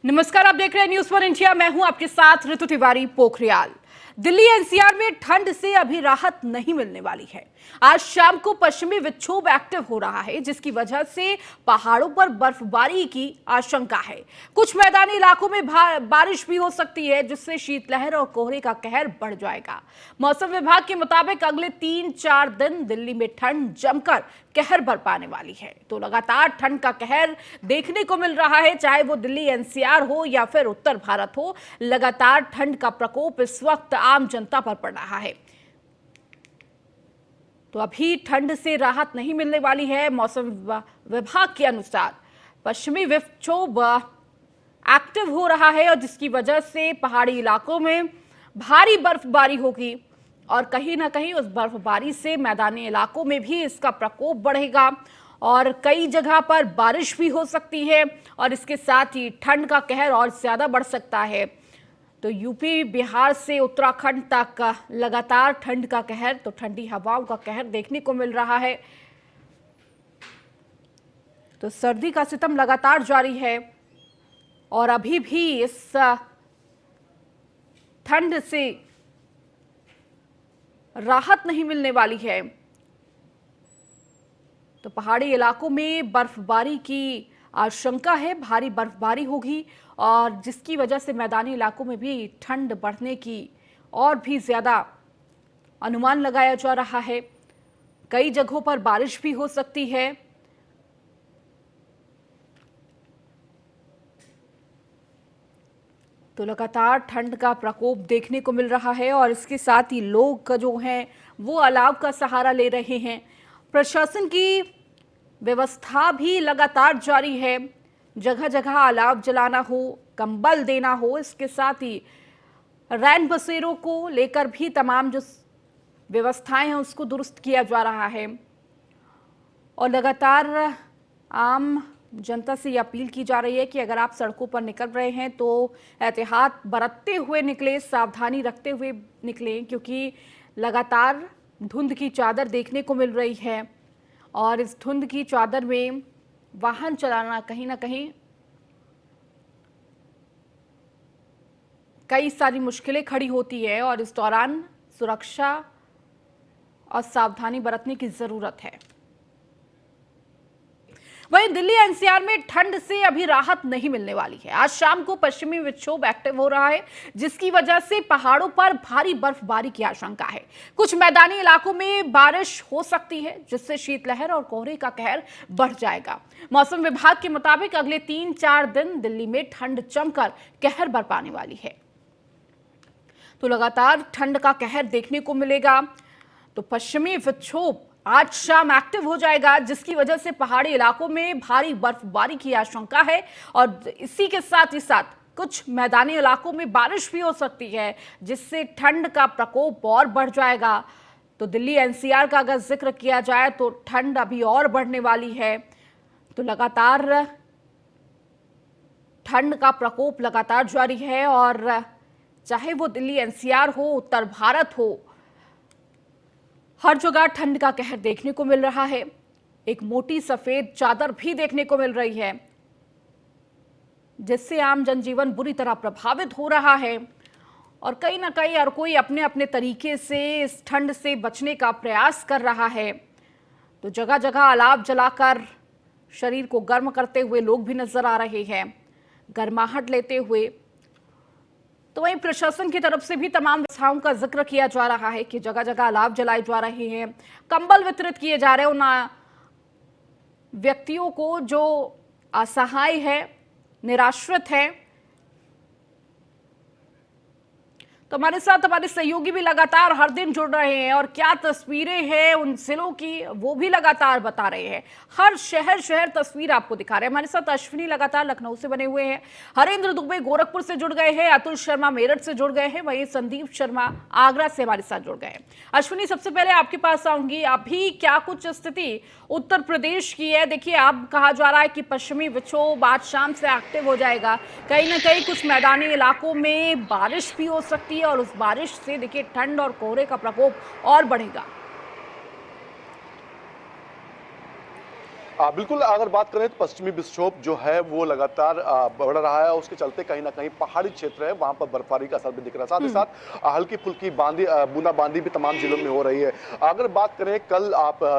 नमस्कार, आप देख रहे हैं न्यूज फॉर इंडिया। मैं हूं आपके साथ ऋतु तिवारी पोखरियाल। दिल्ली एनसीआर में ठंड से अभी राहत नहीं मिलने वाली है। आज शाम को पश्चिमी विक्षोभ एक्टिव हो रहा है, जिसकी वजह से पहाड़ों पर बर्फबारी की आशंका है। कुछ मैदानी इलाकों में बारिश भी हो सकती है, जिससे शीतलहर और कोहरे का कहर बढ़ जाएगा। मौसम विभाग के मुताबिक अगले 3-4 दिन दिल्ली में ठंड जमकर कहर बरपाने वाली है। तो लगातार ठंड का कहर देखने को मिल रहा है, चाहे वो दिल्ली एनसीआर हो या फिर उत्तर भारत हो। लगातार ठंड का प्रकोप इस वक्त आम जनता पर पड़ रहा है। तो अभी ठंड से राहत नहीं मिलने वाली है। मौसम विभाग के अनुसार पश्चिमी विक्षोभ एक्टिव हो रहा है और जिसकी वजह से पहाड़ी इलाकों में भारी बर्फबारी होगी और कहीं ना कहीं उस बर्फबारी से मैदानी इलाकों में भी इसका प्रकोप बढ़ेगा और कई जगह पर बारिश भी हो सकती है और इसके साथ ही ठंड का कहर और ज्यादा बढ़ सकता है। तो यूपी, बिहार से उत्तराखंड तक लगातार ठंड का कहर, तो ठंडी हवाओं का कहर देखने को मिल रहा है। तो सर्दी का सितम लगातार जारी है और अभी भी इस ठंड से राहत नहीं मिलने वाली है। तो पहाड़ी इलाकों में बर्फबारी की आशंका है, भारी बर्फबारी होगी और जिसकी वजह से मैदानी इलाकों में भी ठंड बढ़ने की और भी ज्यादा अनुमान लगाया जा रहा है। कई जगहों पर बारिश भी हो सकती है। तो लगातार ठंड का प्रकोप देखने को मिल रहा है और इसके साथ ही लोग जो हैं वो अलाव का सहारा ले रहे हैं। प्रशासन की व्यवस्था भी लगातार जारी है। जगह जगह अलाव जलाना हो, कंबल देना हो, इसके साथ ही रैन बसेरों को लेकर भी तमाम जो व्यवस्थाएं हैं उसको दुरुस्त किया जा रहा है और लगातार आम जनता से ये अपील की जा रही है कि अगर आप सड़कों पर निकल रहे हैं तो एहतियात बरतते हुए निकलें, सावधानी रखते हुए निकलें, क्योंकि लगातार धुंध की चादर देखने को मिल रही है और इस धुंध की चादर में वाहन चलाना कहीं ना कहीं कई सारी मुश्किलें खड़ी होती है और इस दौरान सुरक्षा और सावधानी बरतने की जरूरत है। वहीं दिल्ली एनसीआर में ठंड से अभी राहत नहीं मिलने वाली है। आज शाम को पश्चिमी विक्षोभ एक्टिव हो रहा है, जिसकी वजह से पहाड़ों पर भारी बर्फबारी की आशंका है। कुछ मैदानी इलाकों में बारिश हो सकती है, जिससे शीतलहर और कोहरे का कहर बढ़ जाएगा। मौसम विभाग के मुताबिक अगले 3-4 दिन दिल्ली में ठंड जमकर कहर बरपाने वाली है। तो लगातार ठंड का कहर देखने को मिलेगा। तो पश्चिमी विक्षोभ आज शाम एक्टिव हो जाएगा, जिसकी वजह से पहाड़ी इलाकों में भारी बर्फबारी की आशंका है और इसी के साथ ही साथ कुछ मैदानी इलाकों में बारिश भी हो सकती है, जिससे ठंड का प्रकोप और बढ़ जाएगा। तो दिल्ली एनसीआर का अगर जिक्र किया जाए तो ठंड अभी और बढ़ने वाली है। तो लगातार ठंड का प्रकोप लगातार जारी है और चाहे वो दिल्ली एनसीआर हो, उत्तर भारत हो, हर जगह ठंड का कहर देखने को मिल रहा है। एक मोटी सफेद चादर भी देखने को मिल रही है, जिससे आम जनजीवन बुरी तरह प्रभावित हो रहा है और कहीं ना कहीं हर कोई अपने अपने तरीके से इस ठंड से बचने का प्रयास कर रहा है। तो जगह जगह अलाव जलाकर शरीर को गर्म करते हुए लोग भी नजर आ रहे हैं, गर्माहट लेते हुए। तो वहीं प्रशासन की तरफ से भी तमाम व्यवस्थाओं का जिक्र किया जा रहा है कि जगह जगह अलाव जलाए जा रहे हैं, कंबल वितरित किए जा रहे हैं उन व्यक्तियों को जो असहाय है, निराश्रित है। तो हमारे साथ हमारे सहयोगी भी लगातार हर दिन जुड़ रहे हैं और क्या तस्वीरें हैं उन जिलों की वो भी लगातार बता रहे हैं। हर शहर शहर तस्वीर आपको दिखा रहे हैं। हमारे साथ अश्विनी लगातार लखनऊ से बने हुए हैं, हरेंद्र दुबे गोरखपुर से जुड़ गए हैं, अतुल शर्मा मेरठ से जुड़ गए हैं, वहीं संदीप शर्मा आगरा से हमारे साथ जुड़ गए हैं। अश्विनी, सबसे पहले आपके पास आऊंगी, अभी क्या कुछ स्थिति उत्तर प्रदेश की है? देखिए, अब कहा जा रहा है कि पश्चिमी विक्षोभ आज शाम से एक्टिव हो जाएगा, कहीं ना कहीं कुछ मैदानी इलाकों में बारिश भी हो सकती है और उस बारिश से देखिए ठंड और कोहरे का प्रकोप और बढ़ेगा। बिल्कुल, अगर बात करें तो पश्चिमी विक्षोभ जो है वो लगातार बढ़ रहा है। उसके चलते कहीं न कहीं पहाड़ी क्षेत्र है, वहाँ पर बर्फबारी का असर भी दिख रहा है। साथ ही साथ हल्की-फुल्की बूंदाबांदी भी तमाम जिलों में हो रही है। अगर बात करें कल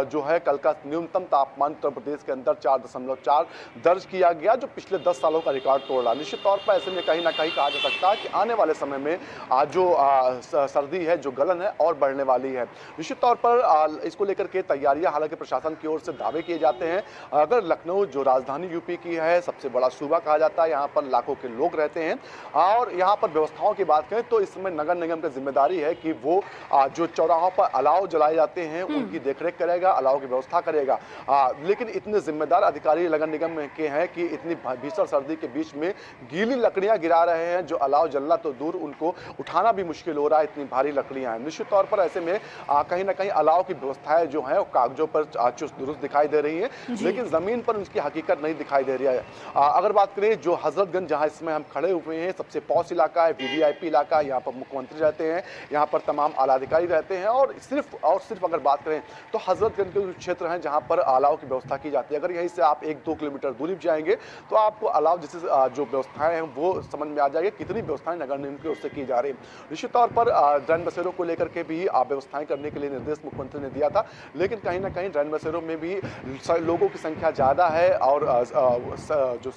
जो है कल का न्यूनतम तापमान उत्तर प्रदेश के अंदर 4.4 दर्ज किया गया, जो पिछले 10 सालों का रिकॉर्ड तोड़ रहा है। निश्चित तौर पर ऐसे में कहीं न कहीं कहा जा सकता है कि आने वाले समय में जो सर्दी है, जो गलन है और बढ़ने वाली है। निश्चित तौर पर इसको लेकर के तैयारियां हालांकि प्रशासन की ओर से दावे किए जाते हैं। अगर लखनऊ जो राजधानी यूपी की है, सबसे बड़ा सूबा कहा जाता है, यहाँ पर लाखों के लोग रहते हैं और यहाँ पर व्यवस्थाओं की बात करें तो इस समय नगर निगम की जिम्मेदारी है कि वो जो चौराहों पर अलाव जलाए जाते हैं उनकी देखरेख करेगा, अलाव की व्यवस्था करेगा। लेकिन इतने जिम्मेदार अधिकारी नगर निगम के हैं कि इतनी भीषण सर्दी के बीच में गीली लकड़ियां गिरा रहे हैं, जो अलाव जलना तो दूर, उनको उठाना भी मुश्किल हो रहा है, इतनी भारी लकड़ियां हैं। निश्चित तौर पर ऐसे में कहीं ना कहीं अलाव की व्यवस्थाएं जो है कागजों पर चुस्त दुरुस्त दिखाई दे रही है, लेकिन जमीन पर उसकी हकीकत नहीं दिखाई दे रही है। अगर बात करें जो हजरतगंज जहां इसमें हम खड़े हुए हैं, सबसे पॉश इलाका है, वीवीआईपी इलाका, यहाँ पर मुख्यमंत्री रहते हैं, यहाँ पर तमाम आला अधिकारी रहते हैं और सिर्फ अगर बात करें तो हजरतगंज के क्षेत्र हैं जहाँ पर अलाव की व्यवस्था की जाती है। अगर यहीं से आप 1-2 किलोमीटर दूरी जाएंगे तो आपको अलाव जैसे जो व्यवस्थाएं हैं वो समझ में आ जाएगी कितनी व्यवस्थाएं नगर निगम की ओर से की जा रही है। निश्चित तौर पर रैन बसेरों को लेकर के भी व्यवस्थाएं करने के लिए निर्देश मुख्यमंत्री ने दिया था, लेकिन कहीं ना कहीं रैन बसेरों में भी लोगों की संख्या ज़्यादा है और जो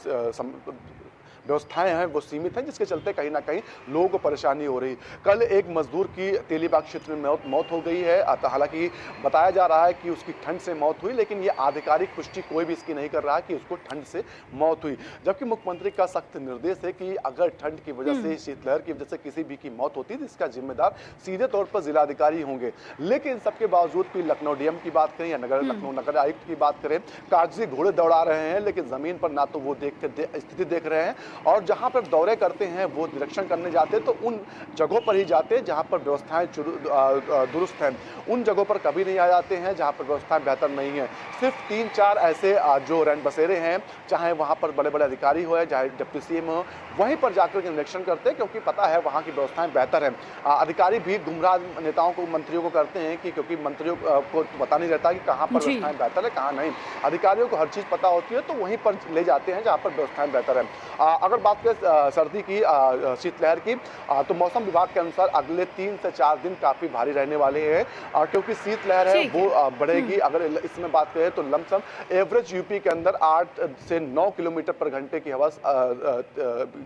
व्यवस्थाएं हैं वो सीमित हैं, जिसके चलते कहीं ना कहीं लोगों को परेशानी हो रही। कल एक मजदूर की तेलीबाग क्षेत्र में मौत हो गई है। हालांकि बताया जा रहा है कि उसकी ठंड से मौत हुई, लेकिन ये आधिकारिक पुष्टि कोई भी इसकी नहीं कर रहा कि उसको ठंड से मौत हुई, जबकि मुख्यमंत्री का सख्त निर्देश है कि अगर ठंड की वजह से, शीतलहर की वजह से किसी भी की मौत होती है तो इसका जिम्मेदार सीधे तौर पर जिलाधिकारी होंगे। लेकिन सबके बावजूद भी लखनऊ डीएम की बात करें या लखनऊ नगर आयुक्त की बात करें, कागजी घोड़े दौड़ा रहे हैं, लेकिन जमीन पर ना तो वो स्थिति देख रहे हैं और जहां पर दौरे करते हैं वो निरीक्षण करने जाते हैं तो उन जगहों पर ही जाते हैं जहां पर व्यवस्थाएं दुरुस्त हैं। उन जगहों पर कभी नहीं आ जाते हैं जहां पर व्यवस्थाएं बेहतर नहीं है। सिर्फ 3-4 ऐसे जो रैन बसेरे हैं, चाहे वहां पर बड़े बड़े अधिकारी हो, चाहे डिप्टी सीएम हो, वहीं पर जाकर के निरीक्षण करते हैं क्योंकि पता है वहां की व्यवस्थाएं बेहतर हैं। अधिकारी भी गुमराह नेताओं को, मंत्रियों को करते हैं कि क्योंकि मंत्रियों को पता नहीं रहता कि कहां पर व्यवस्थाएं बेहतर है, कहां नहीं। अधिकारियों को हर चीज पता होती है तो वहीं पर ले जाते हैं जहां पर व्यवस्थाएं बेहतर है। अगर बात सर्दी की, शीतलहर की, तो मौसम विभाग के अनुसार अगले 3 से 4 दिन काफी भारी रहने वाले हैं क्योंकि शीतलहर है वो बढ़ेगी। अगर इसमें बात करें तो लमसम एवरेज यूपी के अंदर 8 से 9 किलोमीटर पर घंटे की हवा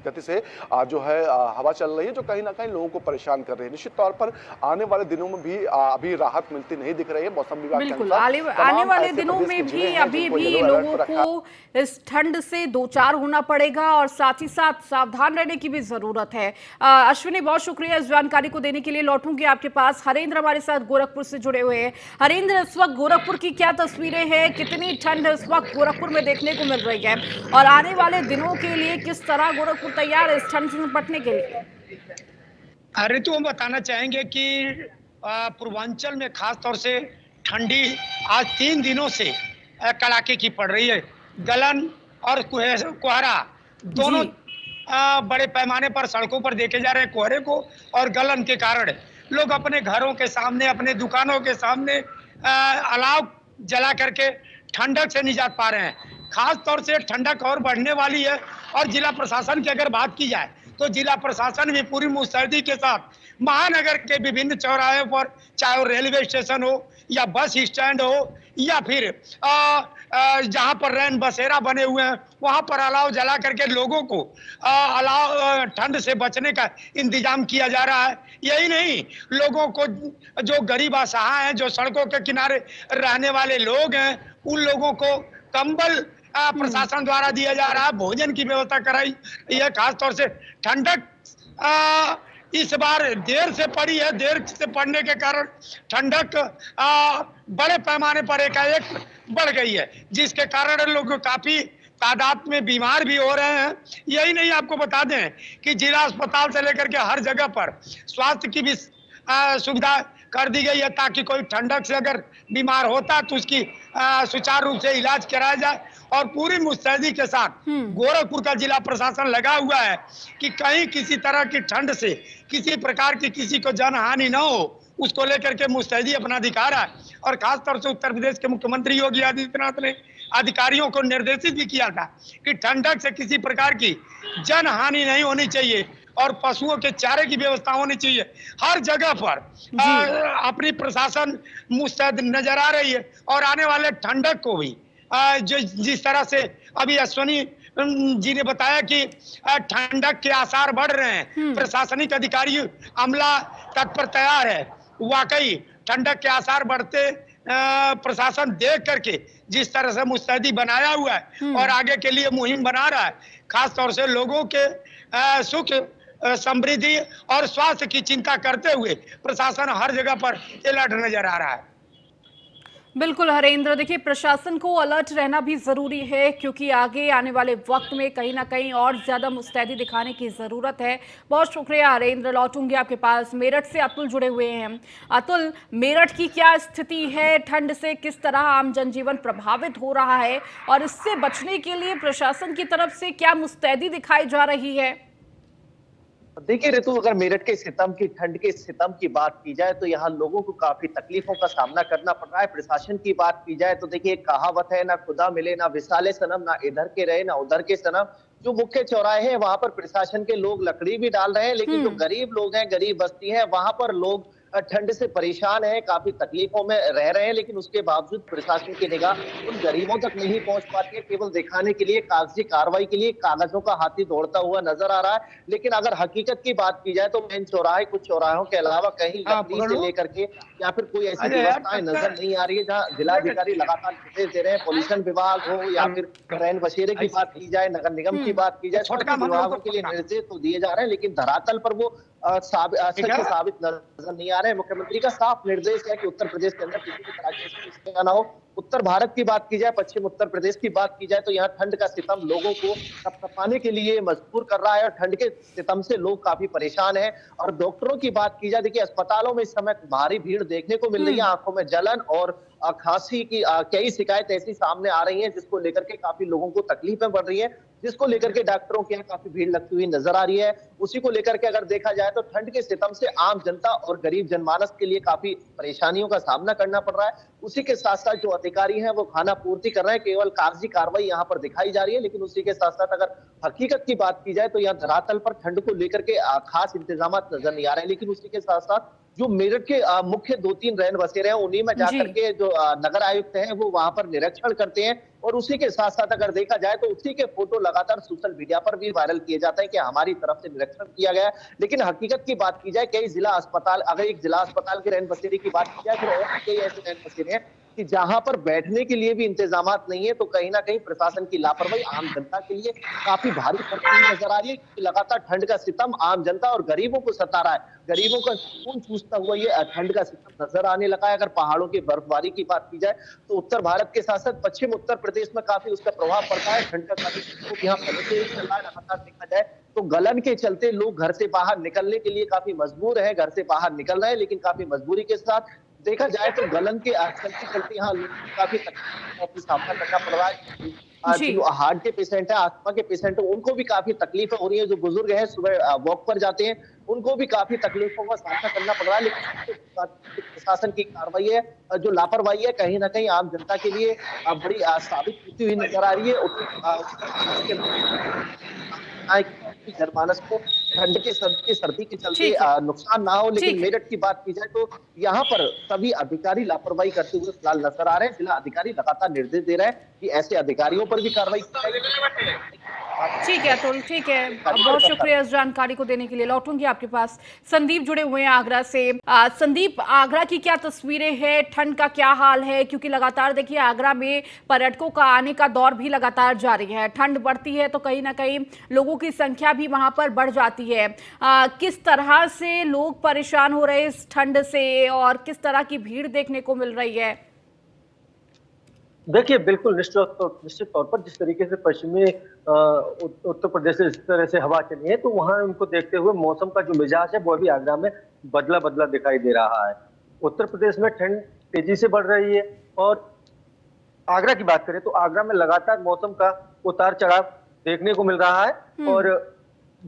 गति से जो है हवा चल रही है, जो कहीं ना कहीं लोगों को परेशान कर रही है। निश्चित तौर पर आने वाले दिनों में भी अभी राहत मिलती नहीं दिख रही है मौसम विभाग के अनुसार। आने वाले दिनों में भी अभी भी लोगों को इस ठंड से दो चार होना पड़ेगा और साथ ही साथ सावधान रहने की भी जरूरत है। अश्विनी, बहुत शुक्रिया इस जानकारी को देने के लिए। लौटूंगी आपके पास। हरेंद्र हमारे साथ गोरखपुर से जुड़े हुए हैं। हरेंद्र, इस वक्त गोरखपुर की क्या तस्वीरें हैं, कितनी ठंड इस वक्त गोरखपुर में देखने को मिल रही है और आने वाले दिनों के लिए किस तरह गोरखपुर तैयार है इस ठंड से निपटने के लिए? ऋतु, हम बताना चाहेंगे कि पूर्वांचल में खास तौर से ठंडी आज 3 दिनों से कड़ाके की पड़ रही है। गलन और कोहरा दोनों बड़े पैमाने पर सड़कों पर देखे जा रहे हैं। कोहरे को और गलन के कारण लोग अपने घरों के सामने, अपने दुकानों के सामने अलाव जला करके ठंडक से निजात पा रहे हैं। खास तौर से ठंडक और बढ़ने वाली है और जिला प्रशासन की अगर बात की जाए तो जिला प्रशासन भी पूरी मुस्तैदी के साथ महानगर के विभिन्न चौराहे पर, चाहे वो रेलवे स्टेशन हो या बस स्टैंड हो या फिर जहां पर रैन बसेरा बने हुए हैं, वहां पर अलाव जला करके लोगों को अलाव ठंड से बचने का इंतजाम किया जा रहा है। यही नहीं, लोगों को जो गरीब असहाय हैं, जो सड़कों के किनारे रहने वाले लोग हैं, उन लोगों को कंबल प्रशासन द्वारा दिया जा रहा है, भोजन की व्यवस्था कराई। यह खास तौर से ठंडक इस बार देर से पड़ी है। देर से पड़ने के कारण ठंडक बड़े पैमाने पर एकाएक बढ़ गई है, जिसके कारण लोग काफी तादाद में बीमार भी हो रहे हैं। यही नहीं, आपको बता दें कि जिला अस्पताल से लेकर के हर जगह पर स्वास्थ्य की भी सुविधा कर दी गई है ताकि कोई ठंडक से अगर बीमार होता तो उसकी सुचारू रूप से इलाज कराया जाए। और पूरी मुस्तैदी के साथ गोरखपुर का जिला प्रशासन लगा हुआ है कि कहीं किसी तरह की ठंड से किसी प्रकार की किसी को जनहानि न हो, उसको लेकर के मुस्तैदी अपना दिखा रहा है। और खास तौर से उत्तर प्रदेश के मुख्यमंत्री योगी आदित्यनाथ ने अधिकारियों को निर्देशित भी किया था कि ठंडक से किसी प्रकार की जन हानि नहीं होनी चाहिए और पशुओं के चारे की व्यवस्था होनी चाहिए। हर जगह पर अपनी प्रशासन मुस्तैद नजर आ रही है और आने वाले ठंडक को भी जो जिस तरह से अभी अश्वनी जी ने बताया कि ठंडक के आसार बढ़ रहे हैं, प्रशासनिक अधिकारी अमला तत्पर तैयार है। वाकई ठंडक के आसार बढ़ते प्रशासन देख करके जिस तरह से मुस्तैदी बनाया हुआ है और आगे के लिए मुहिम बना रहा है, खास तौर से लोगों के सुख समृद्धि और स्वास्थ्य की चिंता करते हुए प्रशासन हर जगह पर अलर्ट नजर आ रहा है। बिल्कुल हरेंद्र, देखिए प्रशासन को अलर्ट रहना भी जरूरी है क्योंकि आगे आने वाले वक्त में कहीं ना कहीं और ज्यादा मुस्तैदी दिखाने की जरूरत है। बहुत शुक्रिया हरेंद्र, लौटूंगी आपके पास। मेरठ से अतुल जुड़े हुए हैं। अतुल, मेरठ की क्या स्थिति है? ठंड से किस तरह आम जनजीवन प्रभावित हो रहा है और इससे बचने के लिए प्रशासन की तरफ से क्या मुस्तैदी दिखाई जा रही है? देखिए ऋतु, अगर मेरठ के सितम की ठंड के सितम की बात की जाए तो यहाँ लोगों को काफी तकलीफों का सामना करना पड़ रहा है। प्रशासन की बात की जाए तो देखिए, एक कहावत है, ना खुदा मिले ना विसाले सनम, ना इधर के रहे ना उधर के सनम। जो मुख्य चौराहे हैं वहां पर प्रशासन के लोग लकड़ी भी डाल रहे हैं, लेकिन जो गरीब लोग हैं, गरीब बस्ती है, वहां पर लोग ठंड से परेशान है, काफी तकलीफों में रह रहे हैं, लेकिन उसके बावजूद प्रशासन की निगाह उन गरीबों तक नहीं पहुंच पाती है। केवल दिखाने के लिए, कागजी कार्रवाई के लिए कागजों का हाथी दौड़ता हुआ नजर आ रहा है। लेकिन अगर हकीकत की बात की जाए तो मेन चौराहे, कुछ चौराहों के अलावा कहीं लकड़ी से लेकर के या फिर कोई ऐसी व्यवस्थाएं नजर नहीं आ रही है जहाँ जिलाधिकारी लगातार निर्देश दे रहे हैं। पोल्यूशन विभाग हो या फिर रैन बसेरे की बात की जाए, नगर निगम की बात की जाए, सभी विभागों के लिए निर्देश तो दिए जा रहे हैं, लेकिन धरातल पर वो साबित नजर नहीं आ रहे हैं। मुख्यमंत्री का साफ निर्देश है कि उत्तर प्रदेश के अंदर किसी भी तरह की समस्या ना हो। उत्तर भारत की बात की जाए, पश्चिम उत्तर प्रदेश की बात की जाए तो यहाँ ठंड का सितम लोगों को तपतपाने के लिए मजबूर कर रहा है और ठंड के सितम से लोग काफी परेशान हैं। और डॉक्टरों की बात की जाए, देखिए अस्पतालों में इस समय भारी भीड़ देखने को मिल रही है, आंखों में जलन और खांसी की कई शिकायत ऐसी सामने आ रही हैं जिसको लेकर के काफी लोगों को तकलीफें बढ़ रही है, जिसको लेकर के डॉक्टरों के यहाँ काफी भीड़ लगती हुई नजर आ रही है। उसी को लेकर के अगर देखा जाए तो ठंड के सितम से आम जनता और गरीब जनमानस के लिए काफी परेशानियों का सामना करना पड़ रहा है। उसी के साथ साथ जो अधिकारी हैं वो खाना पूर्ति कर रहे हैं, केवल कागजी कार्रवाई यहाँ पर दिखाई जा रही है। लेकिन उसी के साथ साथ अगर हकीकत की बात की जाए तो यहाँ धरातल पर ठंड को लेकर के खास इंतजाम नजर नहीं आ रहे हैं। लेकिन उसी के साथ साथ जो मेरठ के मुख्य 2-3 रैन बसेरे हैं, उन्हीं में जाकर के जो नगर आयुक्त हैं वो वहां पर निरीक्षण करते हैं। और उसी के साथ साथ अगर देखा जाए तो उसी के फोटो लगातार सोशल मीडिया पर भी वायरल किए जाते हैं कि हमारी तरफ से निरीक्षण किया गया है। लेकिन हकीकत की बात की जाए, कई जिला अस्पताल, अगर एक जिला अस्पताल के रैन बसेरे की बात की जाए तो कई ऐसे रैन बसेरे हैं कि जहां पर बैठने के लिए भी इंतजाम नहीं है। तो कहीं ना कहीं प्रशासन की लापरवाही आम जनता के लिए काफी भारी पड़ती हुई नजर आ रही है कि लगातार ठंड का सितम आम जनता और गरीबों को सता रहा है। गरीबों का खून चूसता हुआ ये ठंड का सितम नजर आने लगा है। अगर पहाड़ों की बर्फबारी की बात की जाए तो उत्तर भारत के साथ साथ पश्चिम उत्तर प्रदेश में काफी उसका प्रभाव पड़ता है। ठंड का काफी यहाँ पहले से चल रहा है। लगातार देखा जाए तो गलन के चलते लोग घर से बाहर निकलने के लिए काफी मजबूर है, घर से बाहर निकल रहे हैं, लेकिन काफी मजबूरी के साथ देखा जाए तो गलन के चलते चलते यहाँ लोगों को काफी तकलीफ का सामना करना पड़ रहा है। जो हार्ट के पेशेंट है, अस्थमा के पेशेंट है, उनको भी काफी तकलीफ हो रही है। जो बुजुर्ग है, सुबह वॉक पर जाते हैं, उनको भी काफी तकलीफों का सामना करना पड़ रहा है। लेकिन प्रशासन की कार्रवाई है, जो लापरवाही है, कहीं ना कहीं आम जनता के लिए बड़ी साबित होती हुई नजर आ रही है। जनमानस को ठंड के सर्दी के चलते नुकसान ना हो। लेकिन मेरठ की बात की जाए तो यहाँ पर सभी अधिकारी लापरवाही करते हुए फिलहाल नजर आ रहे हैं। जिला अधिकारी लगातार निर्देश दे रहे हैं कि ऐसे अधिकारियों पर भी कार्रवाई की जाएगी। ठीक है अतुल, ठीक है, बहुत शुक्रिया इस जानकारी को देने के लिए। लौटूंगी आपके पास। संदीप जुड़े हुए हैं आगरा से। संदीप, आगरा की क्या तस्वीरें हैं, ठंड का क्या हाल है? क्योंकि लगातार देखिए आगरा में पर्यटकों का आने का दौर भी लगातार जारी है। ठंड बढ़ती है तो कहीं ना कहीं लोगों की संख्या भी वहां पर बढ़ जाती है। किस तरह से लोग परेशान हो रहे हैं इस ठंड से और किस तरह की भीड़ देखने को मिल रही है? देखिए बिल्कुल निश्चित तौर पर जिस तरीके से पश्चिमी उत्तर प्रदेश से इस तरह से हवा चली है तो वहां उनको देखते हुए मौसम का जो मिजाज है वो भी आगरा में बदला बदला दिखाई दे रहा है। उत्तर प्रदेश में ठंड तेजी से बढ़ रही है और आगरा की बात करें तो आगरा में लगातार मौसम का उतार चढ़ाव देखने को मिल रहा है। और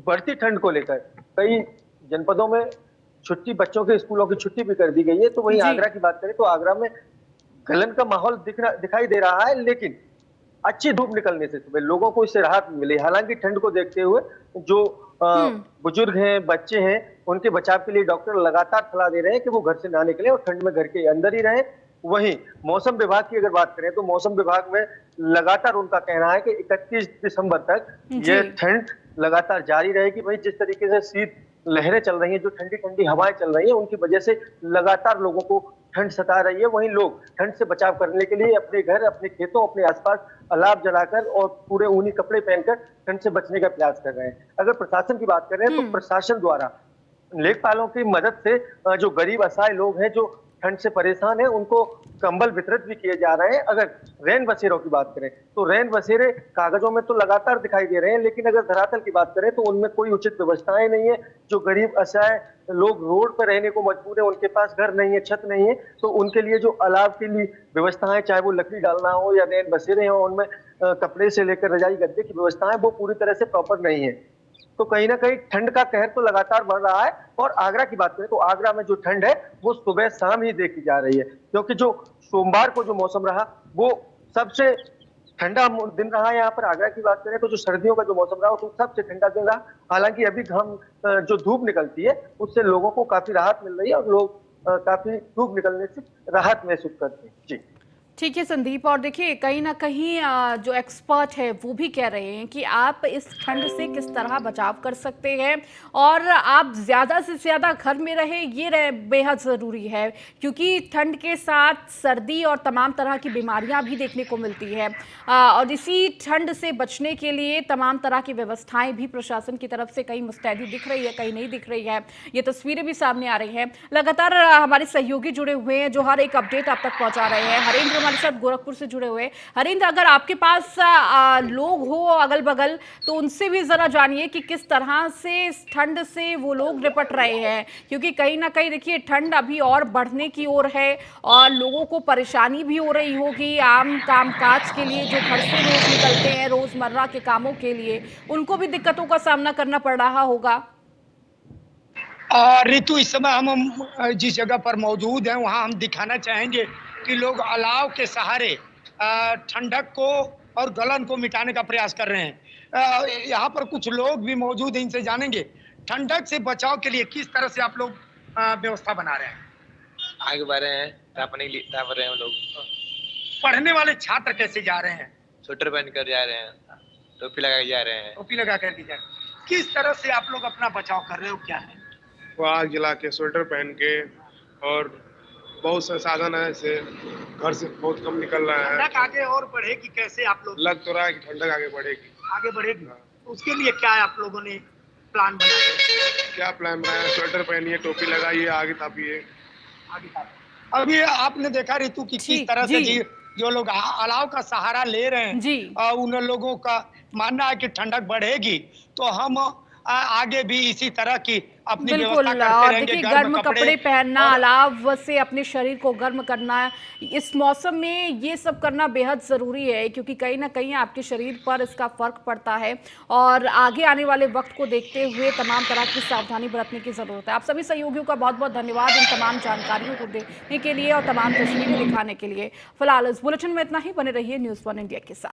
बढ़ती ठंड को लेकर कई जनपदों में छुट्टी, बच्चों के स्कूलों की छुट्टी भी कर दी गई है। तो वहीं आगरा की बात करें तो आगरा में गलन का माहौल दिखाई दे रहा है। लेकिन अच्छी धूप निकलने से सुबह लोगों को इससे राहत मिली। हालांकि ठंड को देखते हुए जो बुजुर्ग हैं, बच्चे हैं, उनके बचाव के लिए डॉक्टर लगातार सलाह दे रहे हैं कि वो घर से ना निकले और ठंड में घर के अंदर ही रहें। वहीं मौसम विभाग की अगर बात करें तो मौसम विभाग में लगातार उनका कहना है कि 31 दिसंबर तक ये ठंड लगातार जारी रहेगी। वहीं जिस तरीके से शीत लहरें चल रही हैं, जो ठंडी ठंडी हवाएं चल रही हैं, उनकी वजह से लगातार लोगों को ठंड सता रही है। वहीं लोग ठंड से बचाव करने के लिए अपने घर, अपने खेतों, अपने आसपास अलाव जलाकर और पूरे ऊनी कपड़े पहनकर ठंड से बचने का प्रयास कर रहे हैं। अगर प्रशासन की बात करें तो प्रशासन द्वारा लेखपालों की मदद से जो गरीब असहाय लोग हैं, जो ठंड से परेशान है, उनको कंबल वितरित भी किए जा रहे हैं। अगर रैन बसेरों की बात करें तो रैन बसेरे कागजों में तो लगातार दिखाई दे रहे हैं, लेकिन अगर धरातल की बात करें तो उनमें कोई उचित व्यवस्थाएं नहीं है। जो गरीब असहाय लोग रोड पर रहने को मजबूर है, उनके पास घर नहीं है, छत नहीं है, तो उनके लिए जो अलाव के लिए व्यवस्थाएं, चाहे वो लकड़ी डालना हो या रैन बसेरे हो, उनमें कपड़े से लेकर रजाई गद्दे की व्यवस्थाएं वो पूरी तरह से प्रॉपर नहीं है। तो कहीं ना कहीं ठंड का कहर तो लगातार बढ़ रहा है। और आगरा की बात करें तो आगरा में जो ठंड है वो सुबह शाम ही देखी जा रही है, क्योंकि जो सोमवार को जो मौसम रहा वो सबसे ठंडा दिन रहा। यहाँ पर आगरा की बात करें तो जो सर्दियों का जो मौसम रहा वो सबसे ठंडा दिन रहा। हालांकि अभी घाम जो धूप निकलती है उससे लोगों को काफी राहत मिल रही है और लोग काफी धूप निकलने से राहत महसूस करते हैं। जी ठीक है संदीप, और देखिए कहीं ना कहीं जो एक्सपर्ट है वो भी कह रहे हैं कि आप इस ठंड से किस तरह बचाव कर सकते हैं और आप ज़्यादा से ज़्यादा घर में रहें, ये बेहद ज़रूरी है, क्योंकि ठंड के साथ सर्दी और तमाम तरह की बीमारियां भी देखने को मिलती है। और इसी ठंड से बचने के लिए तमाम तरह की व्यवस्थाएं भी प्रशासन की तरफ से कहीं मुस्तैदी दिख रही है, कहीं नहीं दिख रही है। ये तस्वीरें भी सामने आ रही हैं। लगातार हमारे सहयोगी जुड़े हुए हैं जो हर एक अपडेट आप तक पहुँचा रहे हैं। हरेंद्र हमारे साथ गोरखपुर से जुड़े हुए। हरेंद्र, अगर आपके पास लोग हो अगल बगल तो उनसे भी जरा जानिए कि किस तरह से इस ठंड से वो लोग निपट रहे हैं, क्योंकि कहीं ना कहीं देखिए ठंड अभी और बढ़ने की ओर है और लोगों को परेशानी भी हो रही होगी आम कामकाज के लिए, जो घर से रोज निकलते हैं रोजमर्रा के कामों के लिए, उनको भी दिक्कतों का सामना करना पड़ रहा होगा। ऋतु, इस समय हम जिस जगह पर मौजूद हैं वहां हम दिखाना चाहेंगे कि लोग अलाव के सहारे ठंडक को और गलन को मिटाने का प्रयास कर रहे हैं। यहाँ पर कुछ लोग भी मौजूद हैं, इनसे जानेंगे ठंडक से बचाव के लिए किस तरह से आप लोग व्यवस्था बना रहे हैं। आगे बढ़ रहे हैं, ताप रहे हैं हम लोग। पढ़ने वाले छात्र कैसे जा रहे हैं? स्वेटर पहन कर जा रहे हैं, टोपी लगा के जा रहे हैं। टोपी लगा कर जा रहे हैं। किस तरह से आप लोग अपना बचाव कर रहे हो, क्या है? वो आग जला के, स्वेटर पहन के, और बहुत से साधन है, ऐसे घर से बहुत कम निकल रहा है। ठंडक आगे और बढ़ेगी कैसे आप लोग? लग तो रहा है कि ठंडक आगे बढ़ेगी। आगे बढ़ेगी। उसके लिए क्या है आप लोगों ने प्लान बनाया? क्या प्लान बनाया? स्वेटर पहनिए, टोपी लगाइए, आगे तापिए। अभी आपने देखा ऋतु की किस तरह से जो लोग अलाव का सहारा ले रहे हैं, उन लोगों का मानना है कि ठंडक बढ़ेगी तो हम आगे भी इसी तरह की अपनी बिल्कुल। और देखिए गर्म कपड़े पहनना, अलाव से अपने शरीर को गर्म करना, इस मौसम में ये सब करना बेहद ज़रूरी है, क्योंकि कहीं ना कहीं आपके शरीर पर इसका फ़र्क पड़ता है और आगे आने वाले वक्त को देखते हुए तमाम तरह की सावधानी बरतने की ज़रूरत है। आप सभी सहयोगियों का बहुत बहुत धन्यवाद इन तमाम जानकारियों को देने के लिए और तमाम तस्वीरें दिखाने के लिए। फिलहाल इस बुलेटिन में इतना ही। बने रहिए न्यूज़ 1 इंडिया के साथ।